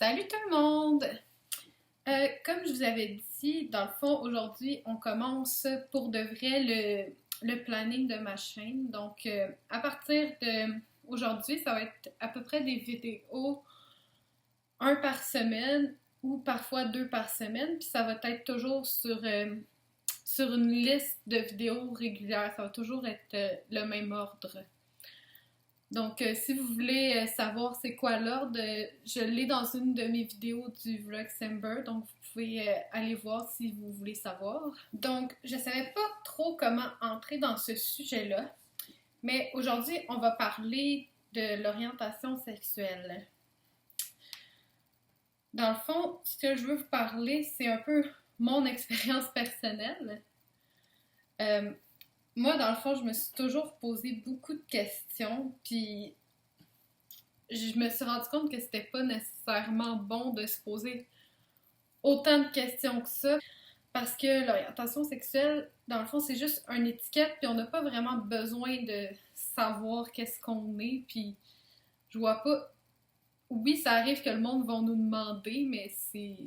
Salut tout le monde! Comme je vous avais dit, dans le fond, aujourd'hui, on commence pour de vrai le planning de ma chaîne. Donc, à partir de aujourd'hui, ça va être à peu près des vidéos, un par semaine ou parfois deux par semaine. Puis ça va être toujours sur une liste de vidéos régulières. Ça va toujours être le même ordre. Donc, si vous voulez savoir c'est quoi l'ordre, je l'ai dans une de mes vidéos du Vlogcember, donc vous pouvez aller voir si vous voulez savoir. Donc, je ne savais pas trop comment entrer dans ce sujet-là, mais aujourd'hui, on va parler de l'orientation sexuelle. Dans le fond, ce que je veux vous parler, c'est un peu mon expérience personnelle. Moi, dans le fond, je me suis toujours posé beaucoup de questions, puis je me suis rendu compte que c'était pas nécessairement bon de se poser autant de questions que ça, parce que l'orientation sexuelle, dans le fond, c'est juste une étiquette, puis on n'a pas vraiment besoin de savoir qu'est-ce qu'on est, puis je vois pas... Oui, ça arrive que le monde va nous demander, mais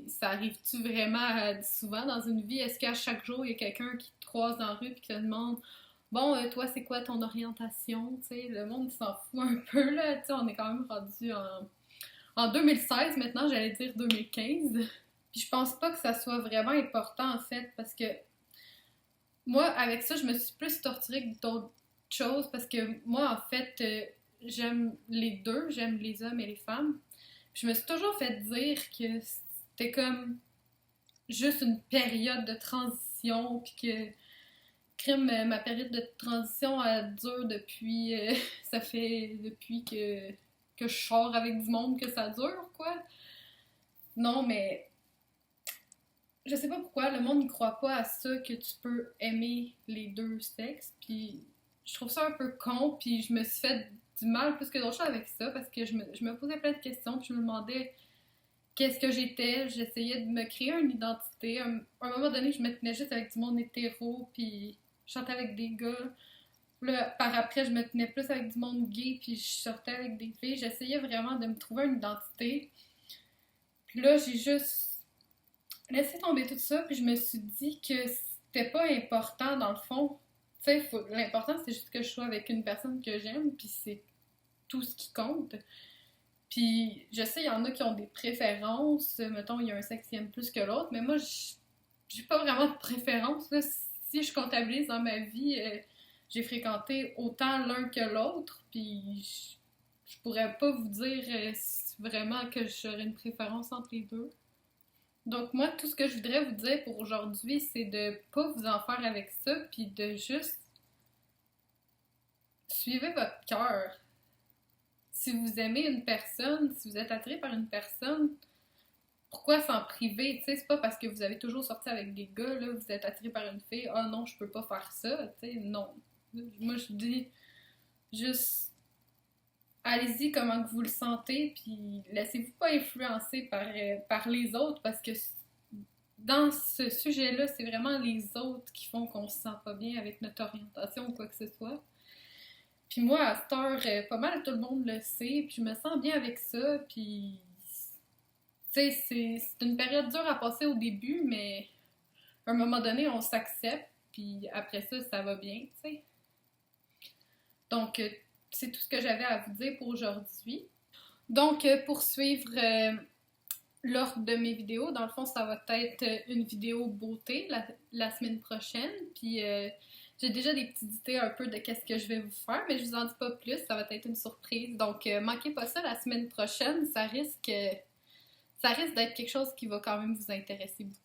ça arrive-tu vraiment souvent dans une vie? Est-ce qu'à chaque jour, il y a quelqu'un qui te croise dans la rue et qui te demande bon, toi, c'est quoi ton orientation? T'sais, le monde s'en fout un peu, là. T'sais, on est quand même rendu en 2016 maintenant, j'allais dire 2015. Puis je pense pas que ça soit vraiment important, en fait, parce que moi, avec ça, je me suis plus torturée que d'autres choses, parce que moi, en fait, j'aime les deux, j'aime les hommes et les femmes. Puis je me suis toujours fait dire que c'était comme juste une période de transition, puis que ma période de transition dure depuis. Ça fait depuis que je sors avec du monde que ça dure, quoi. Non, mais je sais pas pourquoi le monde n'y croit pas à ça, que tu peux aimer les deux sexes, puis je trouve ça un peu con, puis je me suis fait du mal plus que d'autres choses avec ça, parce que je me posais plein de questions, puis je me demandais qu'est-ce que j'étais, j'essayais de me créer une identité. À un moment donné, je me tenais juste avec du monde hétéro, puis je sortais avec des gars. Là, par après, je me tenais plus avec du monde gay, puis je sortais avec des filles. J'essayais vraiment de me trouver une identité. Puis là, j'ai juste laissé tomber tout ça, puis je me suis dit que c'était pas important dans le fond. Tu sais, l'important c'est juste que je sois avec une personne que j'aime, puis c'est tout ce qui compte. Puis je sais, il y en a qui ont des préférences. Mettons, il y a un sexe qui aime plus que l'autre, mais moi, j'ai pas vraiment de préférence, là. Si je comptabilise dans ma vie, j'ai fréquenté autant l'un que l'autre, puis je pourrais pas vous dire vraiment que j'aurais une préférence entre les deux. Donc moi, tout ce que je voudrais vous dire pour aujourd'hui, c'est de pas vous en faire avec ça, puis de juste suivre votre cœur. Si vous aimez une personne, si vous êtes attiré par une personne, pourquoi s'en priver? Tu sais, c'est pas parce que vous avez toujours sorti avec des gars, là, vous êtes attiré par une fille, ah non, je peux pas faire ça, tu sais, non. Moi, je dis juste, allez-y comment que vous le sentez, puis laissez-vous pas influencer par les autres, parce que dans ce sujet-là, c'est vraiment les autres qui font qu'on se sent pas bien avec notre orientation ou quoi que ce soit. Puis moi, à cette heure, pas mal tout le monde le sait, puis je me sens bien avec ça, puis tu sais, c'est une période dure à passer au début, mais à un moment donné, on s'accepte, puis après ça, ça va bien, tu sais. Donc, c'est tout ce que j'avais à vous dire pour aujourd'hui. Donc, pour suivre l'ordre de mes vidéos, dans le fond, ça va être une vidéo beauté la semaine prochaine, puis j'ai déjà des petites idées un peu de qu'est-ce que je vais vous faire, mais je vous en dis pas plus, ça va être une surprise. Donc, manquez pas ça la semaine prochaine, ça risque d'être quelque chose qui va quand même vous intéresser beaucoup.